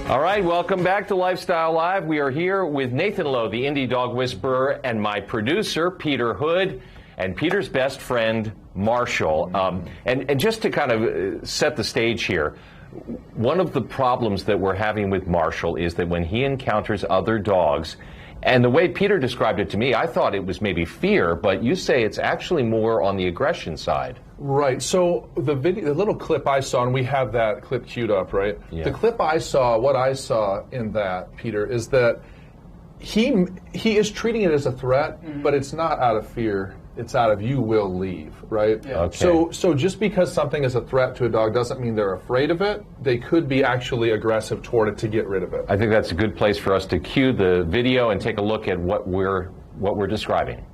All right, welcome back to Lifestyle Live. We are here with Nathan Lowe, the Indy Dog Whisperer, and my producer, Peter Hood, and Peter's best friend, Marshall. And just to kind of set the stage here, one of the problems that we're having with Marshall is that when he encounters other dogs, and the way Peter described it to me, I thought it was maybe fear, but you say it's actually more on the aggression side. Right. So the little clip I saw, and we have that clip queued up, right? Yeah. The clip I saw, what I saw in that, Peter, is that he is treating it as a threat, but it's not out of fear. It's out of you will leave, right? Yeah. Okay. So just because something is a threat to a dog doesn't mean they're afraid of it. They could be actually aggressive toward it to get rid of it. I think that's a good place for us to cue the video and take a look at what we're describing.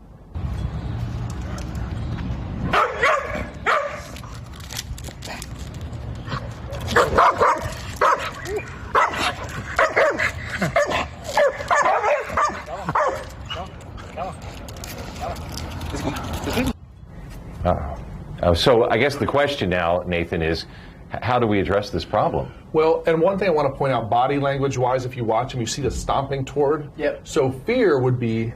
So I guess the question now, Nathan, is how do we address this problem? Well, and one thing I want to point out, body language-wise, if you watch him, you see the stomping toward. Yep. So fear would be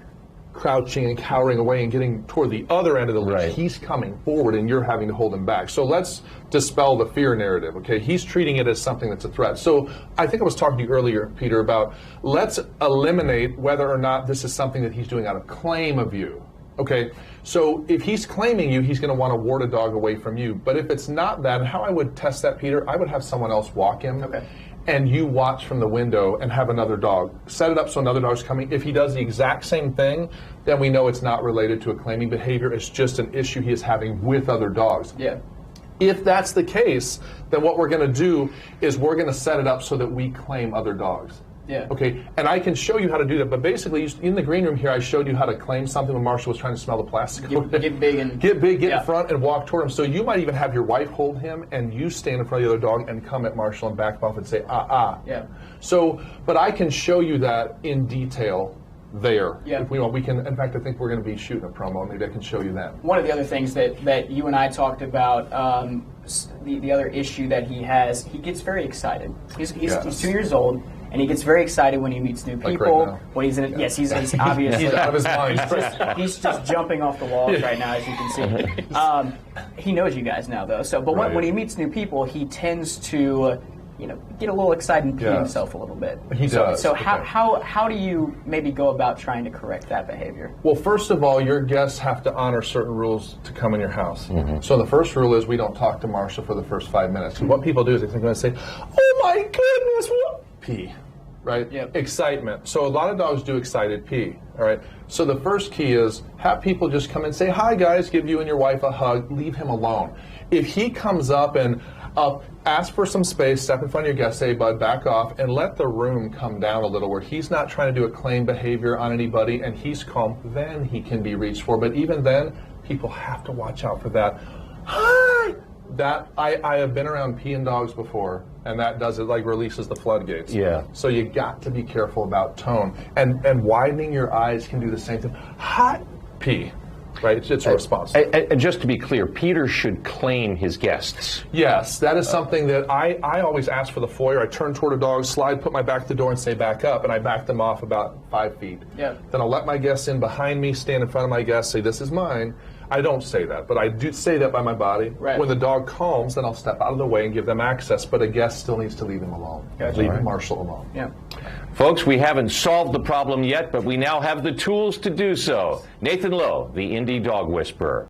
crouching and cowering away and getting toward the other end of the leash. Right. He's coming forward and you're having to hold him back. So let's dispel the fear narrative, okay? He's treating it as something that's a threat. So I think I was talking to you earlier, Peter, about let's eliminate whether or not this is something that he's doing out of claim of you. Okay, so if he's claiming you, he's going to want to ward a dog away from you. But if it's not that, and how I would test that, Peter, I would have someone else walk him. Okay. And you watch from the window and have another dog. Set it up so another dog's coming. If he does the exact same thing, then we know it's not related to a claiming behavior. It's just an issue he is having with other dogs. Yeah. If that's the case, then what we're going to do is we're going to set it up so that we claim other dogs. Yeah. Okay, and I can show you how to do that, but basically in the green room here, I showed you how to claim something when Marshall was trying to smell the plastic. Get big and... Get in front and walk toward him. So you might even have your wife hold him and you stand in front of the other dog and come at Marshall and back off and say, Yeah. So, but I can show you that in detail there. Yeah. If we want, we can, in fact, I think we're going to be shooting a promo. Maybe I can show you that. One of the other things that you and I talked about, the other issue that he has, he gets very excited. He's 2 years old. And he gets very excited when he meets new people. Like when he's in, yes, he's obviously he's out of his mind. He's just jumping off the walls right now, as you can see. He knows you guys now, though. So, but when he meets new people, he tends to, get a little excited and pee himself a little bit. He does. So how do you maybe go about trying to correct that behavior? Well, first of all, your guests have to honor certain rules to come in your house. Mm-hmm. So the first rule is we don't talk to Marshall for the first 5 minutes. Mm-hmm. What people do is they're going to say, "Oh my goodness, what?" Pee. Right? Yep. Excitement. So a lot of dogs do excited pee. All right. So the first key is have people just come and say, "Hi guys," give you and your wife a hug, leave him alone. If he comes up and ask for some space, step in front of your guest, say, "Bud, back off," and let the room come down a little where he's not trying to do a claim behavior on anybody and he's calm, then he can be reached for. But even then, people have to watch out for that. Hi! That I have been around peeing dogs before, and that does it, like releases the floodgates. Yeah. So you got to be careful about tone, and widening your eyes can do the same thing. Hot pee, right? It's a response. And just to be clear, Peter should claim his guests. Yes, that is something that I always ask for the foyer. I turn toward a dog, slide, put my back to the door, and say back up, and I back them off about 5 feet. Yeah. Then I'll let my guests in behind me, stand in front of my guests, say, "This is mine." I don't say that, but I do say that by my body. Right. When the dog calms, then I'll step out of the way and give them access, but a guest still needs to leave him alone. Gotcha. Leave Marshall alone. Yeah. Folks, we haven't solved the problem yet, but we now have the tools to do so. Nathan Lowe, the Indy Dog Whisperer.